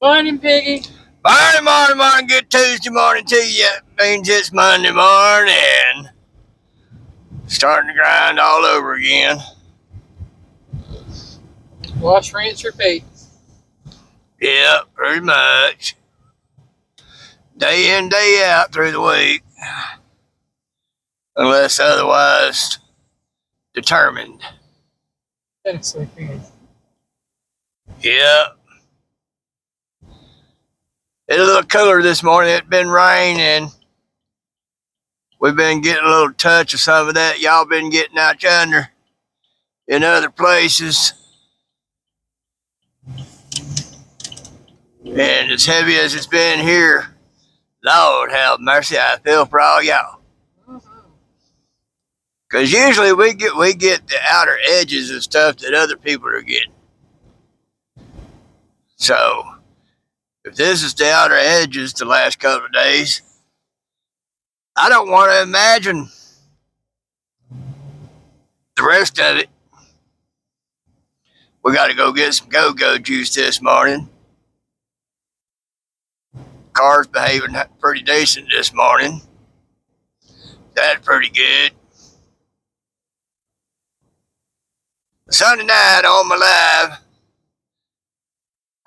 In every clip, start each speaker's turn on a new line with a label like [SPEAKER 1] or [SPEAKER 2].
[SPEAKER 1] Morning, Piggy.
[SPEAKER 2] Morning. Good Tuesday morning to you. Means it's Monday morning. Starting to grind all over again.
[SPEAKER 1] Wash, rinse, repeat.
[SPEAKER 2] Yeah, pretty much. Day in, day out through the week. Unless otherwise determined.
[SPEAKER 1] That's sleepy.
[SPEAKER 2] Yeah. It's a little cooler this morning. It's been raining. We've been getting a little touch of some of that. Y'all been getting out yonder in other places. And as heavy as it's been here, Lord have mercy, I feel for all y'all. Because usually we get the outer edges of stuff that other people are getting. So if this is the outer edges the last couple of days, I don't want to imagine the rest of it. We got to go get some go-go juice this morning. Car's behaving pretty decent this morning. That's pretty good. Sunday night on my live,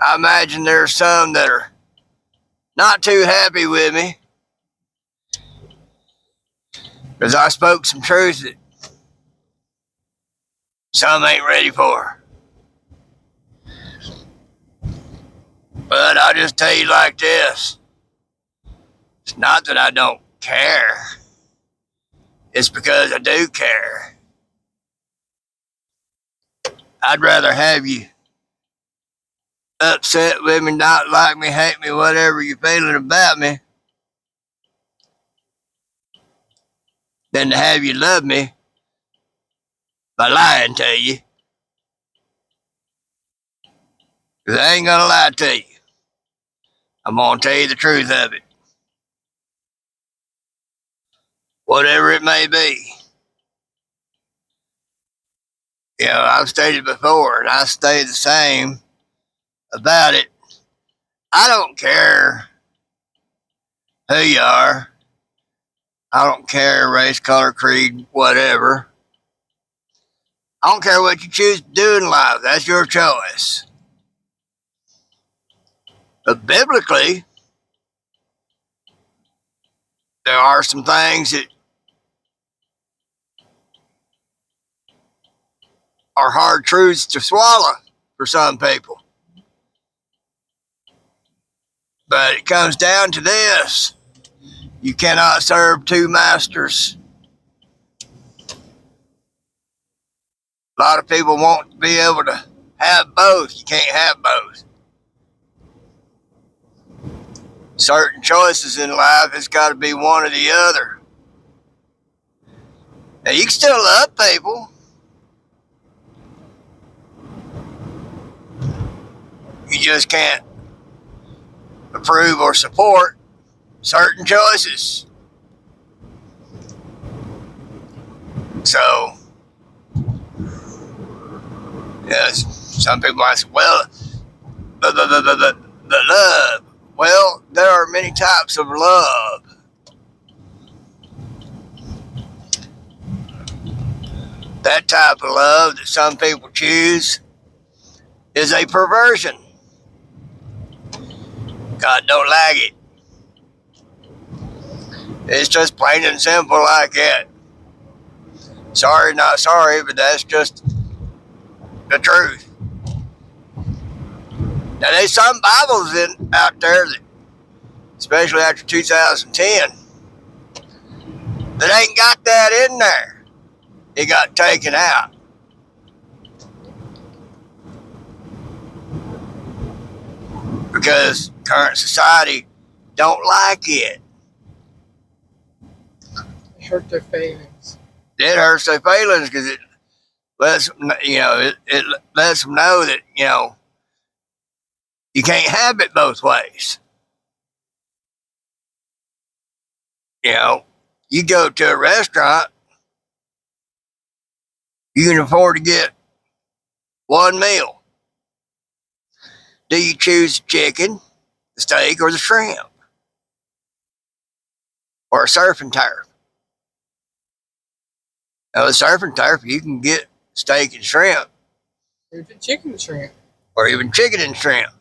[SPEAKER 2] I imagine there's some that are not too happy with me because I spoke some truth that some ain't ready for. But I'll just tell you like this. It's not that I don't care. It's because I do care. I'd rather have you upset with me, not like me, hate me, whatever you're feeling about me, than to have you love me by lying to you. Because I ain't going to lie to you. I'm going to tell you the truth of it. Whatever it may be. You know, I've stated before, and I stay the same about it. I don't care who you are. I don't care race, color, creed, whatever. I don't care what you choose to do in life. That's your choice. But biblically, there are some things that are hard truths to swallow for some people. But it comes down to this. You cannot serve two masters. A lot of people won't be able to have both. You can't have both. Certain choices in life, it's got to be one or the other. Now, you can still love people. You just can't approve or support certain choices. So, yes, some people might say, well, the love. Well, there are many types of love. That type of love that some people choose is a perversion. God don't like it. It's just plain and simple like that. Sorry, not sorry, but that's just the truth. Now, there's some Bibles out there that, especially after 2010, that ain't got that in there. It got taken out. Because current society don't like it.
[SPEAKER 1] It hurt their feelings.
[SPEAKER 2] It hurts their feelings because it lets them, it lets them know that, you can't have it both ways. You go to a restaurant, you can afford to get one meal. Do you choose chicken the steak or the shrimp or a surf and turf. Now, the surf and turf, you can get steak and shrimp
[SPEAKER 1] Or the chicken shrimp.
[SPEAKER 2] or even chicken and shrimp.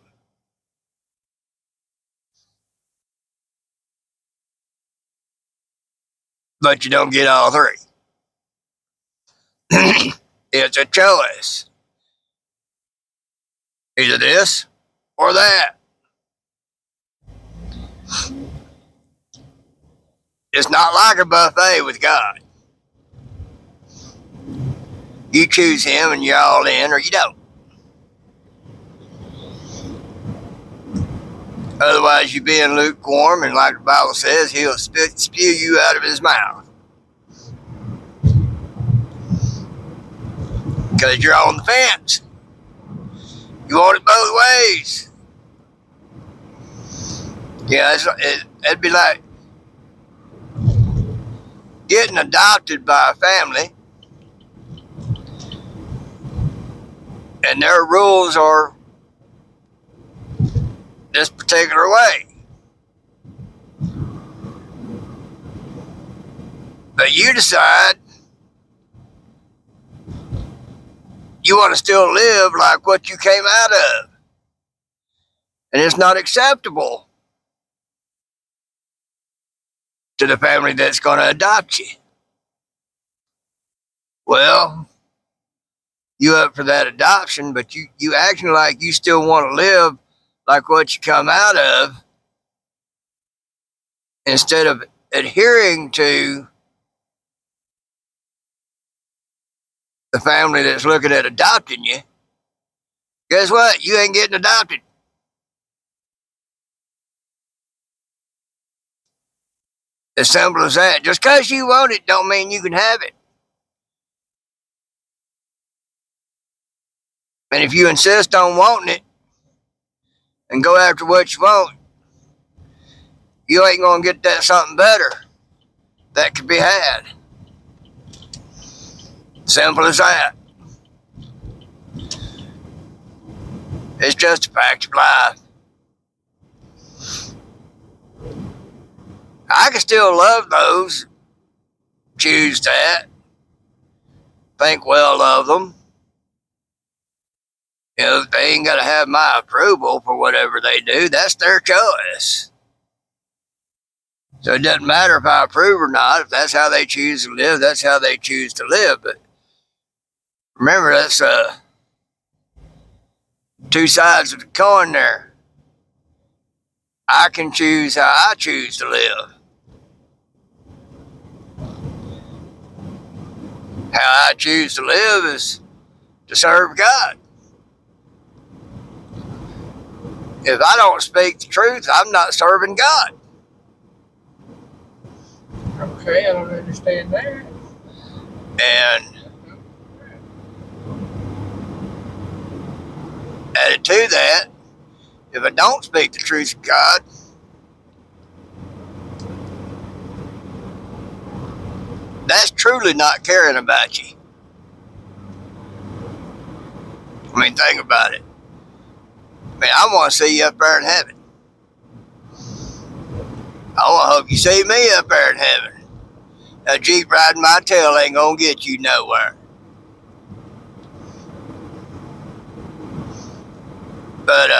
[SPEAKER 2] But you don't get all three. It's a choice. Either this or that. It's not like a buffet with God. You choose him and you're all in, or you don't. Otherwise, you're being lukewarm, and like the Bible says, he'll spew you out of his mouth. Because you're on the fence. You want it both ways. Yeah, it'd be like getting adopted by a family, and their rules are this particular way. But you decide you want to still live like what you came out of. And it's not acceptable to the family that's going to adopt you. Well, you up for that adoption, but you acting like you still want to live like what you come out of instead of adhering to the family that's looking at adopting you. Guess what? You ain't getting adopted. As simple as that. Just because you want it don't mean you can have it. And if you insist on wanting it and go after what you want, you ain't going to get that something better that could be had. Simple as that. It's just a fact of life. I can still love those, choose that, think well of them. You know, they ain't got to have my approval for whatever they do. That's their choice. So it doesn't matter if I approve or not. If that's how they choose to live, that's how they choose to live. But remember, that's two sides of the coin there. I can choose how I choose to live. How I choose to live is to serve God. If I don't speak the truth, I'm not serving God.
[SPEAKER 1] Okay, I don't understand that.
[SPEAKER 2] And added to that, if I don't speak the truth of God, that's truly not caring about you. I mean, think about it. I mean, I want to see you up there in heaven. I want to hope you see me up there in heaven. A Jeep riding my tail ain't going to get you nowhere. But,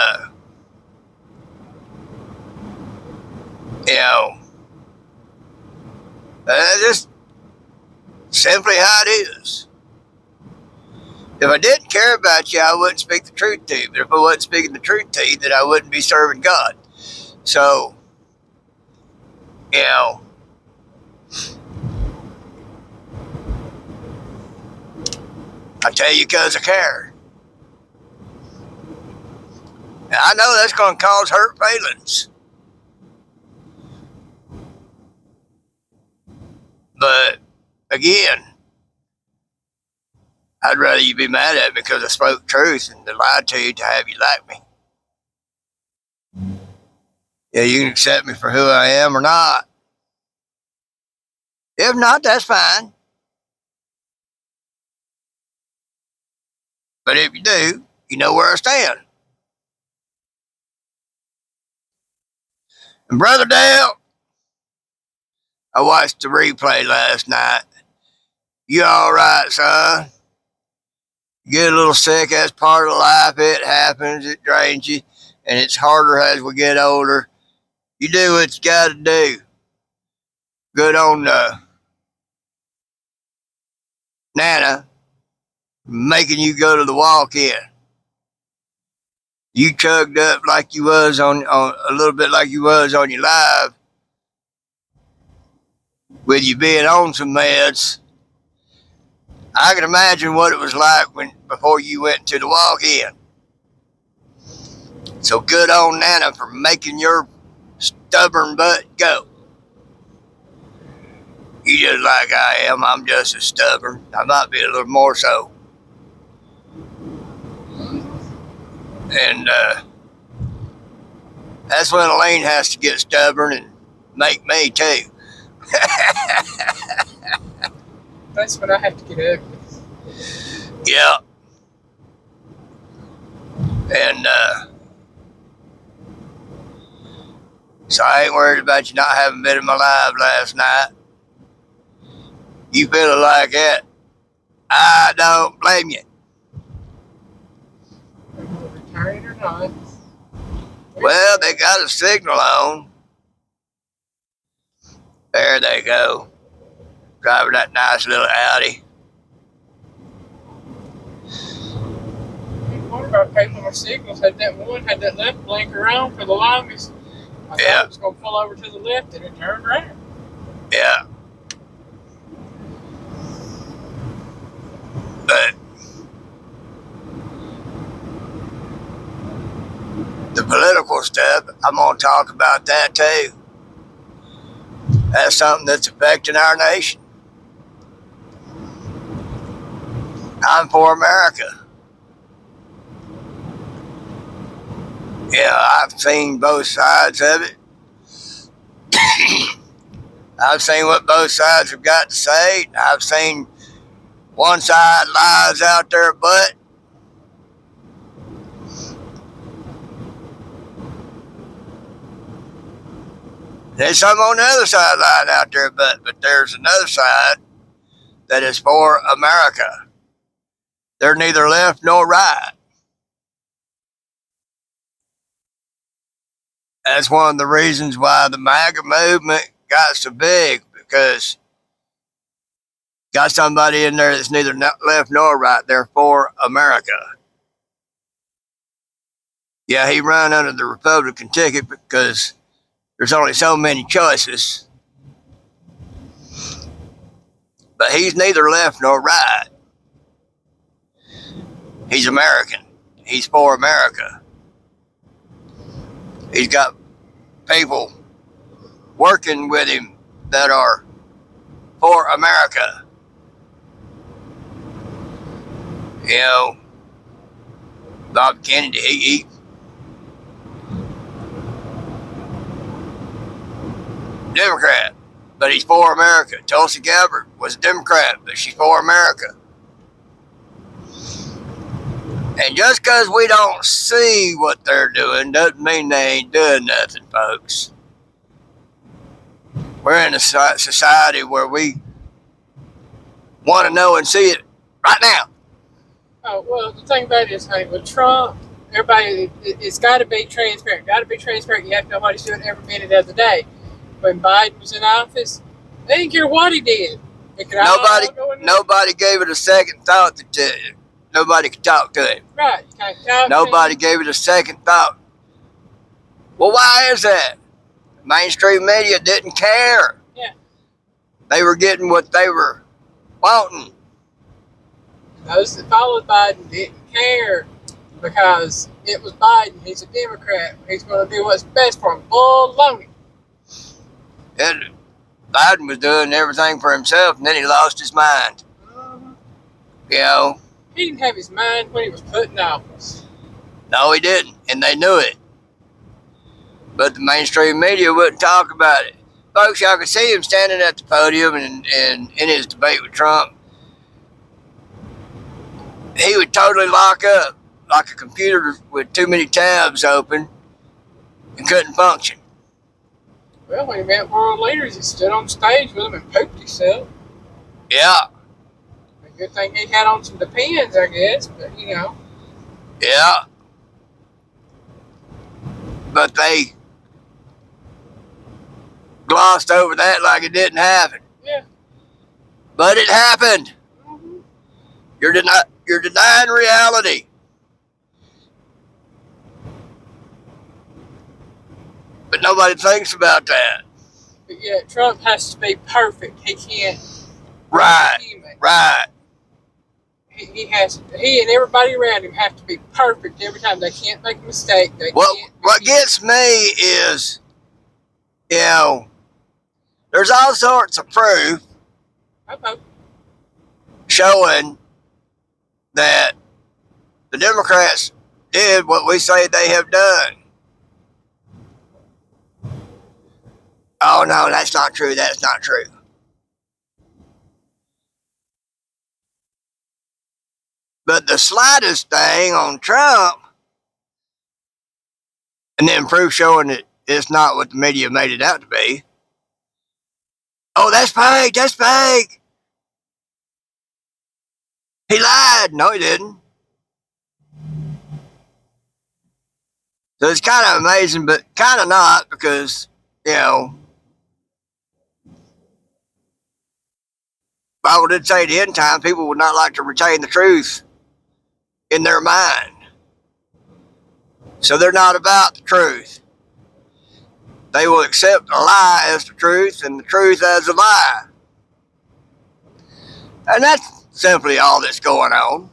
[SPEAKER 2] you know, just simply how it is. If I didn't care about you, I wouldn't speak the truth to you. But if I wasn't speaking the truth to you, then I wouldn't be serving God. So, you know, I tell you because I care. And I know that's going to cause hurt feelings. But, again, I'd rather you be mad at me because I spoke truth and lied to you to have you like me. Yeah, you can accept me for who I am or not. If not, that's fine. But if you do, you know where I stand. And Brother Dale, I watched the replay last night. You all right, son? You get a little sick. That's part of life. It happens. It drains you. And it's harder as we get older. You do what you got to do. Good on Nana making you go to the walk-in. You chugged up like you was on a little bit like you was on your live with you being on some meds. I can imagine what it was like before you went to the walk-in. So good on Nana for making your stubborn butt go. You just like I am. I'm just as stubborn. I might be a little more so. And that's when Elaine has to get stubborn and make me too.
[SPEAKER 1] That's when I have to get ugly.
[SPEAKER 2] Yeah. And so I ain't worried about you not having been in my live last night. You feeling like that? I don't blame you.
[SPEAKER 1] Retired or not.
[SPEAKER 2] Well, they got a signal on. There they go. Driving that nice little Audi.
[SPEAKER 1] What about people on signals? Had that left blinker on for the longest. I thought it was going to pull over to the left and it turned around.
[SPEAKER 2] Yeah. But the political stuff, I'm going to talk about that too. That's something that's affecting our nation. I'm for America. Yeah, I've seen both sides of it. I've seen what both sides have got to say. I've seen one side lies out their butt. There's some on the other side lying out their butt, but there's another side that is for America. They're neither left nor right. That's one of the reasons why the MAGA movement got so big, because got somebody in there that's neither left nor right. They're for America. Yeah, he ran under the Republican ticket because there's only so many choices. But he's neither left nor right. He's American. He's for America. He's got people working with him that are for America. You know, Bob Kennedy, he Democrat, but he's for America. Tulsi Gabbard was a Democrat, but she's for America. And just because we don't see what they're doing doesn't mean they ain't doing nothing, folks. We're in a society where we want to know and see it right now.
[SPEAKER 1] Oh, well, the thing about it is, honey, with Trump, everybody, it's got to be transparent. Got to be transparent. You have to know what he's doing every minute of the day. When Biden was in office, they didn't care what he did.
[SPEAKER 2] Nobody gave it a second thought that nobody could talk to him.
[SPEAKER 1] Right. You can't talk
[SPEAKER 2] Nobody gave it a second thought. Well, why is that? Mainstream media didn't care.
[SPEAKER 1] Yeah.
[SPEAKER 2] They were getting what they were wanting.
[SPEAKER 1] Those that followed Biden didn't care because it was Biden. He's a Democrat. He's going to do what's best for him. Baloney.
[SPEAKER 2] And Biden was doing everything for himself, and then he lost his mind. You know?
[SPEAKER 1] He didn't have his mind when he was put in office.
[SPEAKER 2] No, he didn't, and they knew it. But the mainstream media wouldn't talk about it. Folks, y'all could see him standing at the podium and in his debate with Trump. He would totally lock up like a computer with too many tabs open and couldn't function.
[SPEAKER 1] Well, when he met world leaders, he stood on stage with them and pooped himself.
[SPEAKER 2] Yeah,
[SPEAKER 1] A good thing he had on some Depends, I guess, but you know.
[SPEAKER 2] yeah. But they glossed over that like it didn't happen.
[SPEAKER 1] Yeah.
[SPEAKER 2] But it happened.
[SPEAKER 1] Mm-hmm.
[SPEAKER 2] You're denying reality. But nobody thinks about that.
[SPEAKER 1] But yeah, Trump has to be perfect. He can't.
[SPEAKER 2] Right,
[SPEAKER 1] Human.
[SPEAKER 2] right.
[SPEAKER 1] He and everybody around him have to be perfect every time. They can't make a mistake.
[SPEAKER 2] What gets me is, you know, there's all sorts of proof showing that the Democrats did what we say they have done. Oh no, that's not true. That's not true. But the slightest thing on Trump, and then proof showing that it's not what the media made it out to be. Oh, that's fake. That's fake. He lied. No, he didn't. So it's kind of amazing, but kind of not, because, you know, the Bible did say at the end time people would not like to retain the truth in their mind. So they're not about the truth. They will accept a lie as the truth and the truth as a lie. And that's simply all that's going on.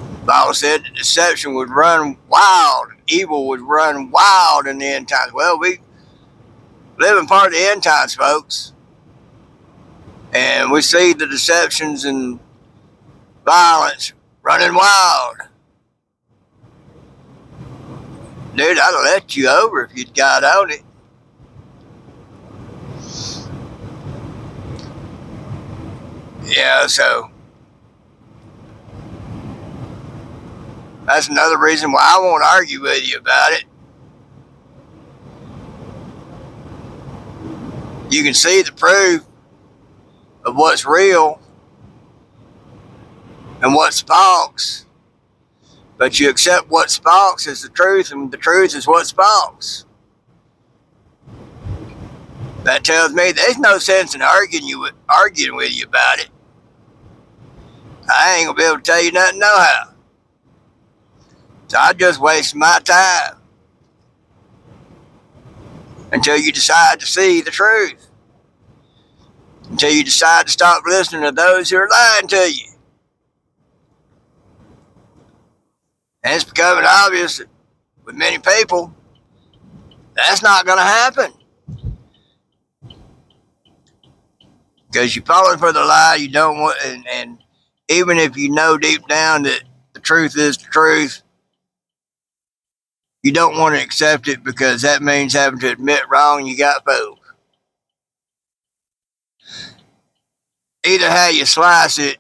[SPEAKER 2] The Bible said that deception would run wild, evil would run wild in the end times. Well, we live in part of the end times, folks. And we see the deceptions and violence running wild. Dude, I'd have let you over if you'd got on it. Yeah, so that's another reason why I won't argue with you about it. You can see the proof of what's real and what's false, but you accept what's false as the truth, and the truth is what's false. That tells me there's no sense in arguing with you about it. I ain't gonna be able to tell you nothing no how. So I just waste my time until you decide to see the truth. Until you decide to stop listening to those who are lying to you. And it's becoming obvious that with many people, that's not going to happen. Because you're falling for the lie, you don't want, and even if you know deep down that the truth is the truth, you don't want to accept it, because that means having to admit wrong, you got fooled. Either how you slice it,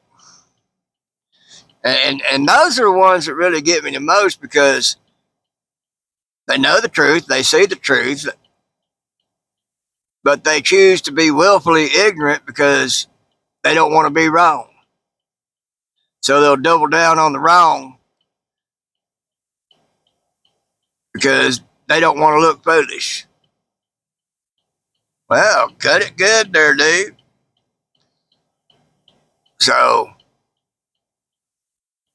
[SPEAKER 2] and those are the ones that really get me the most, because they know the truth, they see the truth, but they choose to be willfully ignorant because they don't want to be wrong. So they'll double down on the wrong because they don't want to look foolish. Well, cut it good there, dude. So,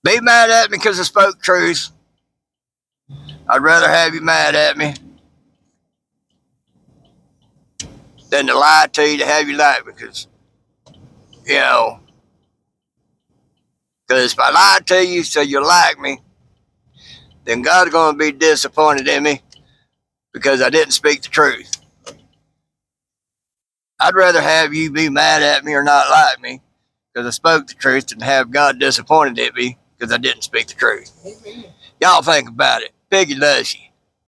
[SPEAKER 2] be mad at me because I spoke truth. I'd rather have you mad at me than to lie to you to have you like me, because, you know, because if I lie to you so you like me, then God's going to be disappointed in me because I didn't speak the truth. I'd rather have you be mad at me or not like me because I spoke the truth than have God disappointed in me because I didn't speak the truth.
[SPEAKER 1] Amen.
[SPEAKER 2] Y'all think about it. Piggy loves you.